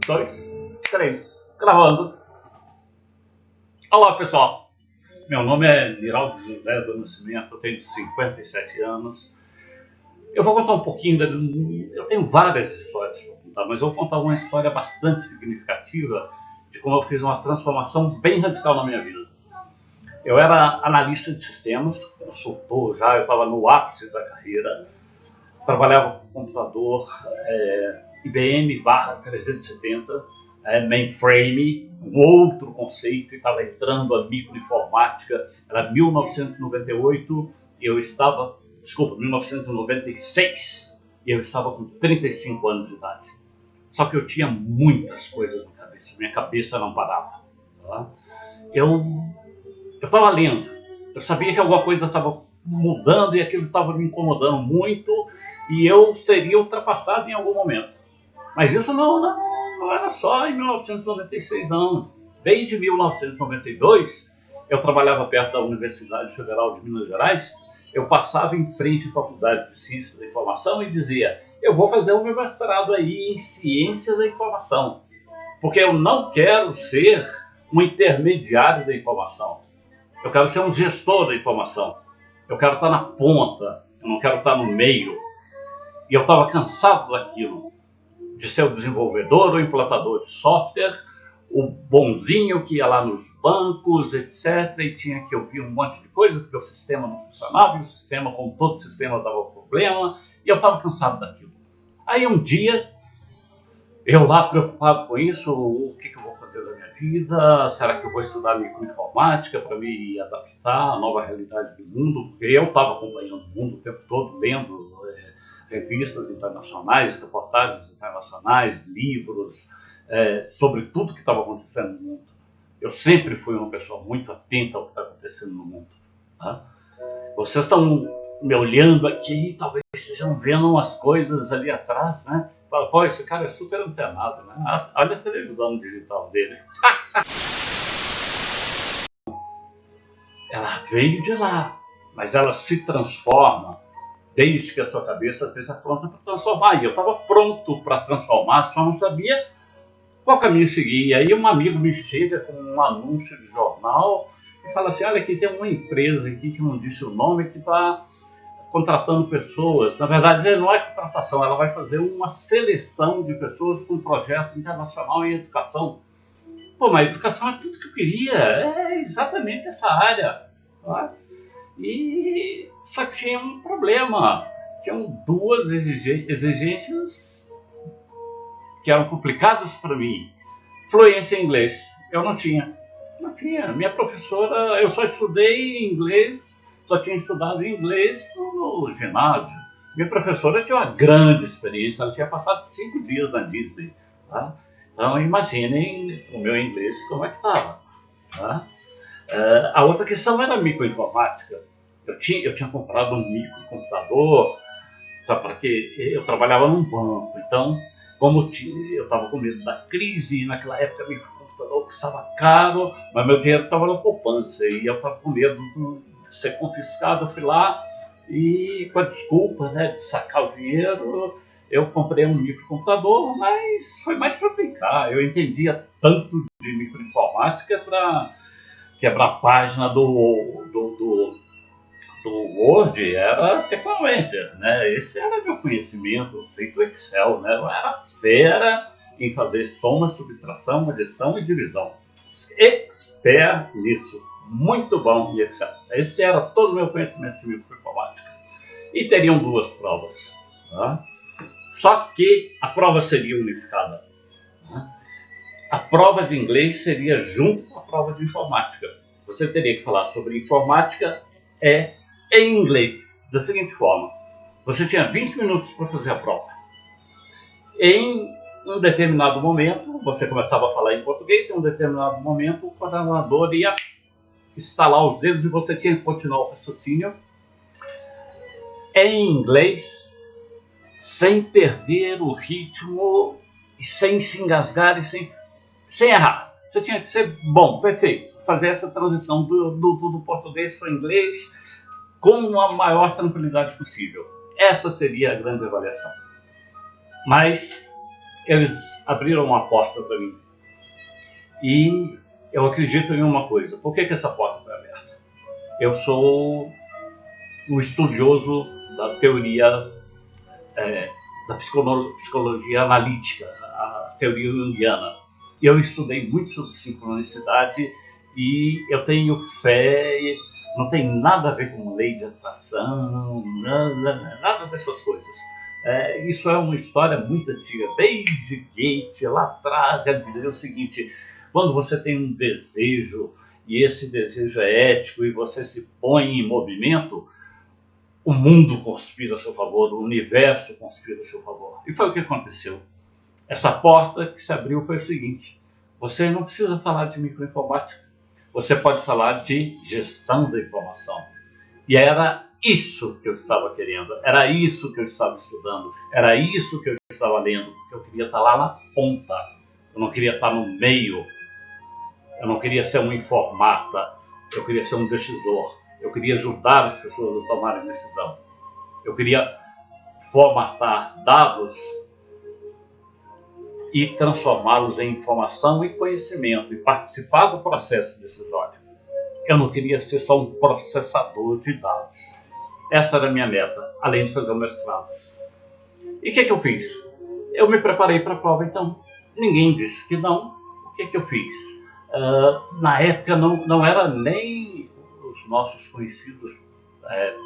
dois, três, gravando. Olá pessoal, meu nome é Miraldo José do Nascimento, eu tenho 57 anos. Eu vou contar um pouquinho, eu tenho várias histórias para contar, mas eu vou contar uma história bastante significativa de como eu fiz uma transformação bem radical na minha vida. Eu era analista de sistemas, consultor já, eu estava no ápice da carreira, trabalhava com computador IBM/370, mainframe, um outro conceito, e estava entrando a microinformática, era 1998, eu estava, 1996, e eu estava com 35 anos de idade. Só que eu tinha muitas coisas na cabeça, minha cabeça não parava. Tá? Eu estava lendo, eu sabia que alguma coisa estava mudando e aquilo estava me incomodando muito e eu seria ultrapassado em algum momento. Mas isso não era só em 1996, não. Desde 1992, eu trabalhava perto da Universidade Federal de Minas Gerais, eu passava em frente à Faculdade de Ciência da Informação e dizia: eu vou fazer o meu mestrado aí em Ciência da Informação, porque eu não quero ser um intermediário da informação. Eu quero ser um gestor da informação. Eu quero estar na ponta, eu não quero estar no meio. E eu estava cansado daquilo, de ser o desenvolvedor ou implantador de software, o bonzinho que ia lá nos bancos, etc. E tinha que ouvir um monte de coisa, porque o sistema não funcionava, e o sistema, como todo sistema, dava problema. E eu estava cansado daquilo. Aí um dia, eu lá preocupado com isso, o que eu vou fazer da minha vida? Será que eu vou estudar microinformática para me adaptar à nova realidade do mundo? Porque eu estava acompanhando o mundo o tempo todo, lendo revistas internacionais, reportagens internacionais, livros, sobre tudo que estava acontecendo no mundo. Eu sempre fui uma pessoa muito atenta ao que está acontecendo no mundo. Tá? Vocês estão me olhando aqui, talvez estejam vendo umas coisas ali atrás, né? Fala, pô, esse cara é super antenado, né? Olha a televisão digital dele. Ela veio de lá, mas ela se transforma desde que a sua cabeça esteja pronta para transformar. E eu estava pronto para transformar, só não sabia qual caminho seguir. E aí um amigo me chega com um anúncio de jornal e fala assim: olha, aqui tem uma empresa aqui que não disse o nome, que está contratando pessoas. Na verdade, não é contratação, ela vai fazer uma seleção de pessoas com um projeto internacional em educação. Pô, mas educação é tudo que eu queria, é exatamente essa área. Tá? E só que tinha um problema, tinham duas exigências que eram complicadas para mim. Fluência em inglês, eu não tinha. Minha professora, eu só estudei inglês, só tinha estudado inglês no ginásio. Minha professora tinha uma grande experiência, ela tinha passado 5 dias na Disney. Tá? Então imaginem o meu inglês como é que estava. Tá? A outra questão era a microinformática. Eu tinha comprado um microcomputador, para que eu trabalhava num banco. Então, como eu estava com medo da crise, naquela época o microcomputador custava caro, mas meu dinheiro estava na poupança e eu estava com medo de ser confiscado. Eu fui lá e, com a desculpa, né, de sacar o dinheiro, eu comprei um microcomputador, mas foi mais para brincar. Eu entendia tanto de microinformática para quebrar a página do Word, era teclado Enter, né? Esse era meu conhecimento, feito Excel, né? Eu era fera em fazer soma, subtração, adição e divisão. Expert nisso, muito bom em Excel. Esse era todo o meu conhecimento de microinformática. E teriam 2 provas. Tá? Só que a prova seria unificada. Tá? A prova de inglês seria junto com a prova de informática. Você teria que falar sobre informática em inglês, da seguinte forma: você tinha 20 minutos para fazer a prova. Em um determinado momento, você começava a falar em português, em um determinado momento o coordenador ia estalar os dedos e você tinha que continuar o raciocínio em inglês, sem perder o ritmo, e sem se engasgar e sem errar. Você tinha que ser bom, perfeito, fazer essa transição do português para o inglês com a maior tranquilidade possível. Essa seria a grande avaliação. Mas eles abriram uma porta para mim. E eu acredito em uma coisa. Por que essa porta foi aberta? Eu sou um estudioso da teoria da psicologia analítica, a teoria junguiana. Eu estudei muito sobre sincronicidade e eu tenho fé, não tem nada a ver com lei de atração, nada dessas coisas. Isso é uma história muito antiga, desde Goethe, lá atrás, ele dizia o seguinte: quando você tem um desejo e esse desejo é ético e você se põe em movimento, o mundo conspira a seu favor, o universo conspira a seu favor. E foi o que aconteceu. Essa porta que se abriu foi o seguinte: você não precisa falar de microinformática, você pode falar de gestão da informação. E era isso que eu estava querendo, era isso que eu estava estudando, era isso que eu estava lendo, porque eu queria estar lá na ponta, eu não queria estar no meio, eu não queria ser um informata, eu queria ser um decisor, eu queria ajudar as pessoas a tomarem decisão, eu queria formatar dados e transformá-los em informação e conhecimento e participar do processo decisório. Eu não queria ser só um processador de dados. Essa era a minha meta, além de fazer o mestrado. E o que eu fiz? Eu me preparei para a prova, então. Ninguém disse que não. O que eu fiz? Na época não era nem os nossos conhecidos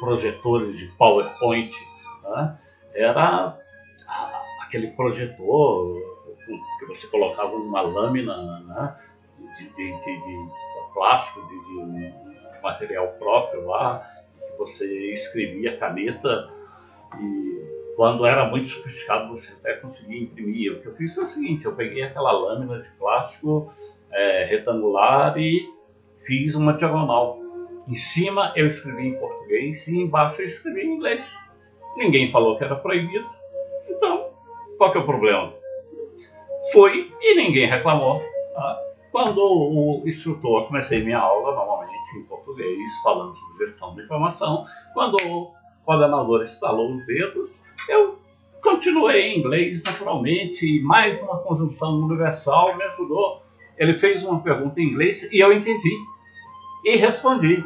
projetores de PowerPoint. Né? Era aquele projetor que você colocava uma lâmina, né, de plástico, de material próprio lá, que você escrevia a caneta, e quando era muito sofisticado você até conseguia imprimir. O que eu fiz foi o seguinte: eu peguei aquela lâmina de plástico retangular e fiz uma diagonal. Em cima eu escrevi em português e embaixo eu escrevi em inglês. Ninguém falou que era proibido, então qual que é o problema? Foi e ninguém reclamou. Tá? Quando o instrutor, comecei minha aula normalmente em português, falando sobre gestão de informação, quando o coordenador estalou os dedos, eu continuei em inglês naturalmente, e mais uma conjunção universal me ajudou. Ele fez uma pergunta em inglês e eu entendi e respondi.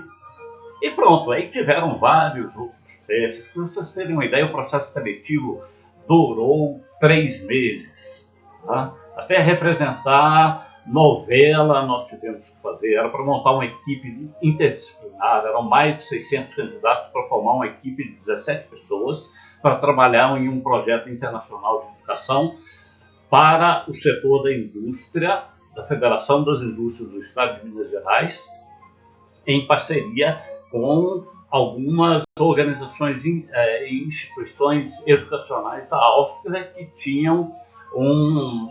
E pronto, aí tiveram vários outros testes. Para vocês terem uma ideia, o processo seletivo durou 3 meses. Tá? Até representar novela nós tivemos que fazer. Era para montar uma equipe interdisciplinar, eram mais de 600 candidatos para formar uma equipe de 17 pessoas para trabalhar em um projeto internacional de educação para o setor da indústria, da Federação das Indústrias do Estado de Minas Gerais, em parceria com algumas organizações e instituições educacionais da Áustria que tinham um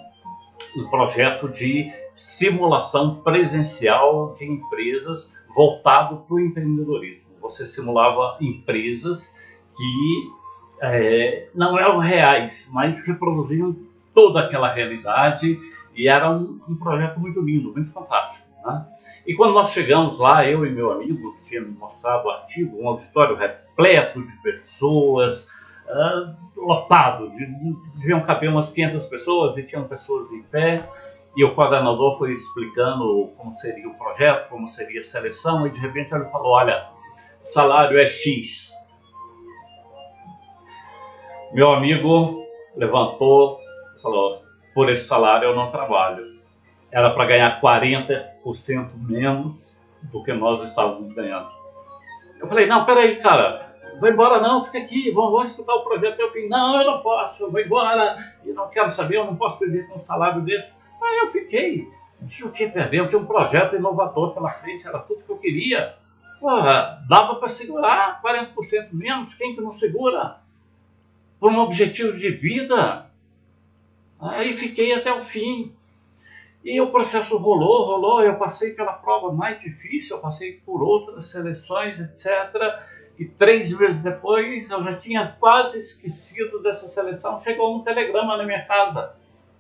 projeto de simulação presencial de empresas voltado para o empreendedorismo. Você simulava empresas que não eram reais, mas reproduziam toda aquela realidade, e era um projeto muito lindo, muito fantástico. Né? E quando nós chegamos lá, eu e meu amigo, que tinha me mostrado o artigo, um auditório repleto de pessoas, lotado, deviam caber umas 500 pessoas e tinham pessoas em pé, e o coordenador foi explicando como seria o projeto, como seria a seleção, e de repente ele falou: olha, o salário é X. Meu amigo levantou e falou: por esse salário eu não trabalho. Era para ganhar 40% menos do que nós estávamos ganhando. Eu falei: não, peraí, cara, vou embora não, fica aqui, vamos escutar o projeto até o fim. Não, eu não posso, eu vou embora, eu não quero saber, eu não posso viver com um salário desse. Aí eu fiquei, eu tinha perdido, eu tinha um projeto inovador pela frente, era tudo que eu queria. Porra, dava para segurar 40% menos, quem que não segura? Por um objetivo de vida. Aí fiquei até o fim. E o processo rolou, eu passei pela prova mais difícil, eu passei por outras seleções, etc. E 3 meses depois, eu já tinha quase esquecido dessa seleção, chegou um telegrama na minha casa,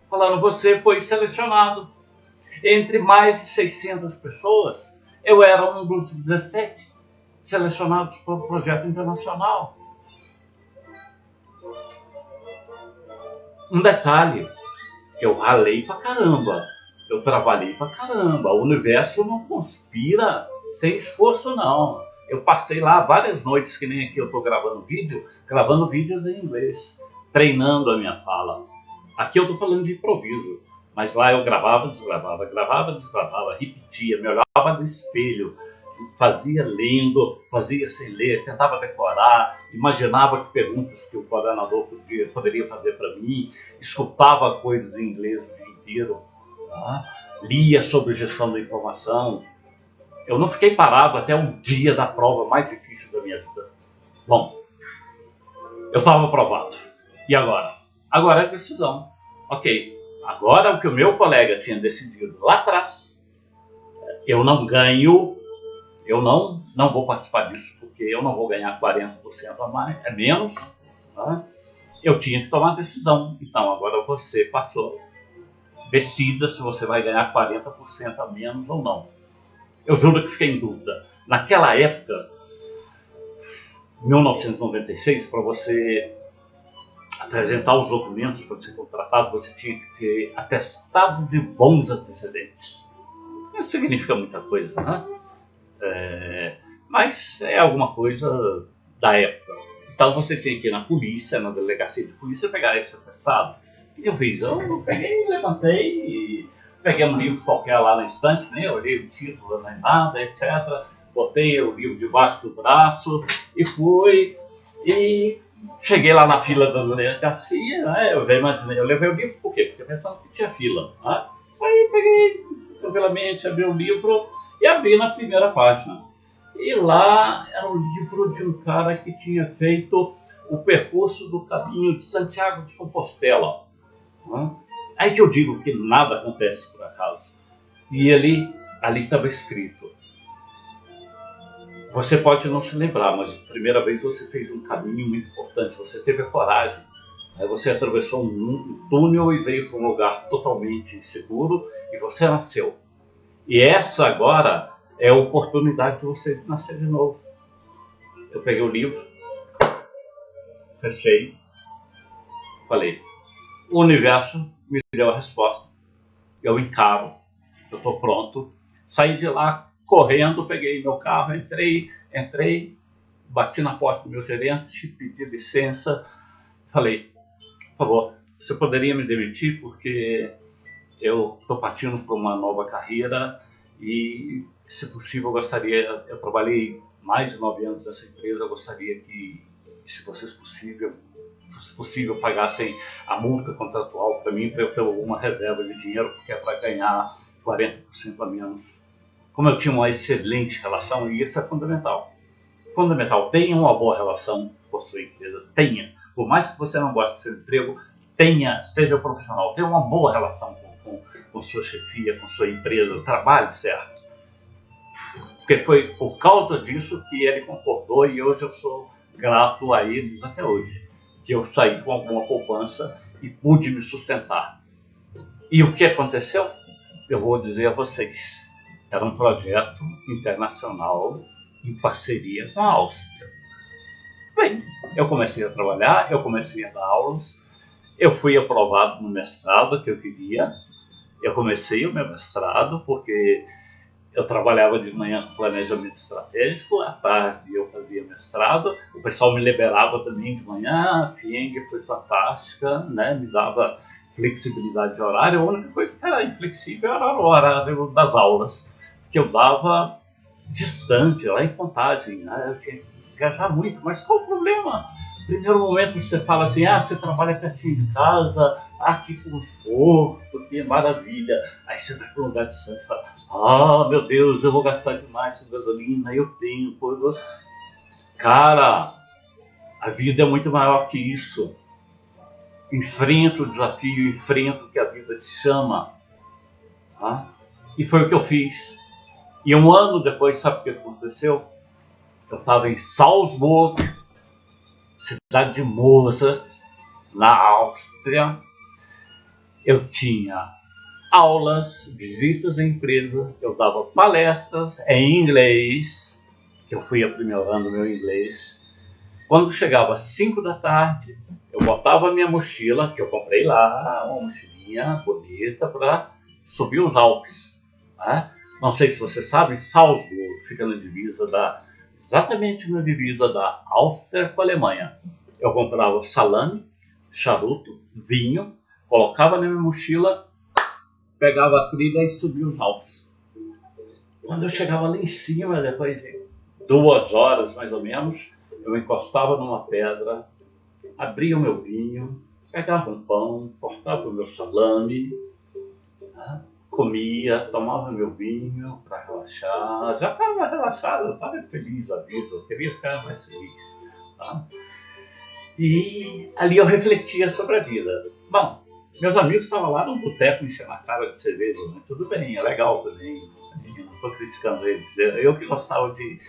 falando: você foi selecionado. Entre mais de 600 pessoas, eu era um dos 17 selecionados para o projeto internacional. Um detalhe: Eu ralei pra caramba, eu trabalhei pra caramba. O universo não conspira sem esforço, não. Eu passei lá várias noites, que nem aqui eu tô gravando vídeos em inglês, treinando a minha fala. Aqui eu tô falando de improviso, mas lá eu gravava, desgravava, gravava, desgravava, repetia, me olhava no espelho, fazia lendo, fazia sem ler, tentava decorar, imaginava que perguntas que o coordenador poderia fazer para mim, escutava coisas em inglês o dia inteiro, tá? Lia sobre gestão da informação. Eu não fiquei parado até o dia da prova mais difícil da minha vida. Bom, eu estava aprovado. E agora? Agora é a decisão. Ok, agora o que o meu colega tinha decidido lá atrás, eu não ganho, eu não vou participar disso, porque eu não vou ganhar 40% a mais, é menos, tá? Eu tinha que tomar uma decisão. Então agora você passou. Decida se você vai ganhar 40% a menos ou não. Eu juro que fiquei em dúvida. Naquela época, 1996, para você apresentar os documentos para ser contratado, você tinha que ter atestado de bons antecedentes. Isso significa muita coisa, né? Mas é alguma coisa da época. Então você tinha que ir na polícia, na delegacia de polícia, pegar esse atestado. O que eu fiz? Eu peguei, levantei, peguei um livro qualquer lá na estante, né? Olhei o título, nem nada, etc. Botei o livro debaixo do braço e fui. E cheguei lá na fila da delegacia, né? Eu já imaginei, eu levei o livro por quê? Porque pensando que tinha fila. Né? Aí peguei tranquilamente, abri o livro e abri na primeira página. E lá era um livro de um cara que tinha feito o percurso do caminho de Santiago de Compostela. Né? Aí que eu digo que nada acontece por acaso. E ali estava escrito: você pode não se lembrar, mas a primeira vez você fez um caminho muito importante, você teve a coragem. Aí você atravessou um túnel e veio para um lugar totalmente seguro e você nasceu. E essa agora é a oportunidade de você nascer de novo. Eu peguei o livro, fechei, falei: o universo me deu a resposta, eu encaro, eu estou pronto. Saí de lá correndo, peguei meu carro, entrei, bati na porta do meu gerente, pedi licença, falei: por favor, você poderia me demitir porque eu estou partindo para uma nova carreira e, se possível, eu trabalhei mais de 9 anos nessa empresa, eu gostaria que, se fosse possível, pagassem a multa contratual para mim, para eu ter alguma reserva de dinheiro, porque é para ganhar 40% a menos. Como eu tinha uma excelente relação, e isso é fundamental. Fundamental, tenha uma boa relação com a sua empresa, tenha. Por mais que você não goste do seu emprego, seja profissional, tenha uma boa relação com sua chefia, com sua empresa, trabalhe certo. Porque foi por causa disso que ele concordou e hoje eu sou grato a eles até hoje. Que eu saí com alguma poupança e pude me sustentar. E o que aconteceu? Eu vou dizer a vocês. Era um projeto internacional em parceria com a Áustria. Bem, eu comecei a trabalhar, eu comecei a dar aulas, eu fui aprovado no mestrado que eu queria. Eu comecei o meu mestrado porque eu trabalhava de manhã com planejamento estratégico, à tarde eu fazia mestrado, o pessoal me liberava também de manhã, a FIENG foi fantástica, né? Me dava flexibilidade de horário. A única coisa que era inflexível era o horário das aulas, que eu dava distante, lá em Contagem, né? Eu tinha que viajar muito, mas qual o problema? Primeiro momento que você fala assim: você trabalha pertinho de casa, que conforto, que maravilha. Aí você vai para um lugar distante e fala: meu Deus, eu vou gastar demais com gasolina, eu tenho coisa. Cara, a vida é muito maior que isso. Enfrenta o desafio, enfrenta o que a vida te chama. Tá? E foi o que eu fiz. E um ano depois, sabe o que aconteceu? Eu estava em Salzburg, cidade de Mozart, na Áustria. Eu tinha aulas, visitas à empresa, eu dava palestras em inglês, que eu fui aprimorando meu inglês. Quando chegava às 5 da tarde, Eu botava a minha mochila, que eu comprei lá, uma mochilinha bonita para subir os Alpes. Né? Não sei se você sabe, Salzburg fica na divisa exatamente na divisa da Áustria com a Alemanha. Eu comprava salame, charuto, vinho, colocava na minha mochila, pegava a trilha e subia os Alpes. Quando eu chegava lá em cima, depois de 2 horas mais ou menos, eu encostava numa pedra, abria o meu vinho, pegava um pão, cortava o meu salame, né? Comia, tomava meu vinho para relaxar. Já estava relaxado, estava feliz a vida, eu queria ficar mais feliz. Tá? E ali eu refletia sobre a vida. Bom, meus amigos estavam lá no boteco enchendo a cara de cerveja, mas tudo bem, é legal também. Eu não estou criticando eles. Eu que gostava de...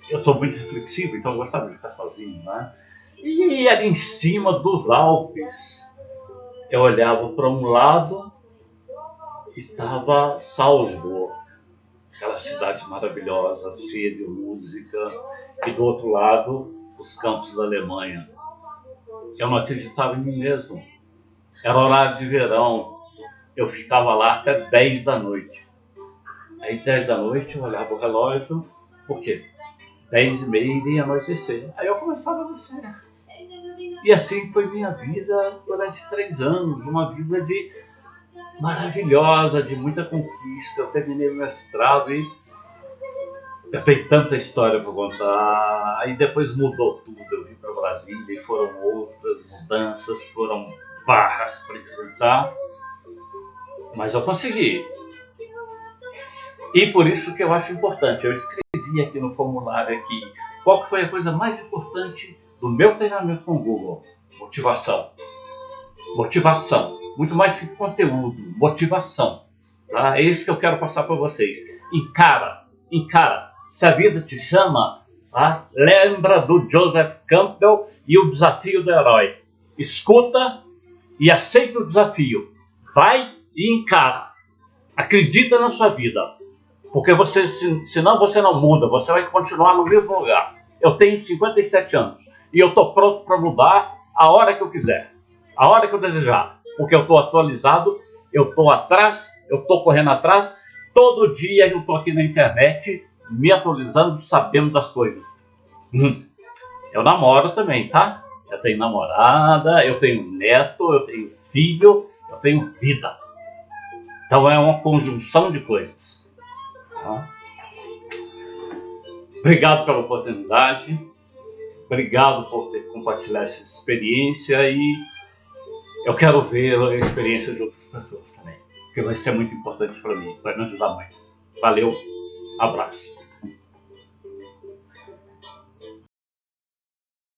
Eu sou muito reflexivo, então eu gostava de ficar sozinho, né? E ali em cima dos Alpes, eu olhava para um lado e estava Salzburg, aquela cidade maravilhosa, cheia de música, e do outro lado, os campos da Alemanha. Eu não acreditava em mim mesmo. Era horário de verão, eu ficava lá até 10 da noite. Aí 10 da noite eu olhava o relógio, por quê? 10h30 iria anoitecer. Aí eu começava a descer. E assim foi minha vida durante 3 anos, uma vida maravilhosa, de muita conquista. Eu terminei o mestrado e eu tenho tanta história para contar. Aí depois mudou tudo, eu vim para Brasília e foram outras mudanças, foram barras para enfrentar, mas eu consegui. E por isso que eu acho importante, eu escrevi aqui no formulário aqui, qual que foi a coisa mais importante do meu treinamento com o Google? Motivação. Motivação. Muito mais que conteúdo, motivação. Tá? É isso que eu quero passar para vocês. Encara. Se a vida te chama, tá? Lembra do Joseph Campbell e o desafio do herói. Escuta e aceita o desafio. Vai e encara. Acredita na sua vida. Porque senão você não muda, você vai continuar no mesmo lugar. Eu tenho 57 anos e eu estou pronto para mudar a hora que eu quiser, a hora que eu desejar. Porque eu estou atualizado, eu estou atrás, eu estou correndo atrás. Todo dia eu estou aqui na internet me atualizando, sabendo das coisas. Eu namoro também, tá? Eu tenho namorada, eu tenho neto, eu tenho filho, eu tenho vida. Então é uma conjunção de coisas. Tá? Obrigado pela oportunidade, obrigado por ter compartilhado essa experiência e eu quero ver a experiência de outras pessoas também, porque vai ser muito importante para mim, vai me ajudar muito. Valeu, abraço.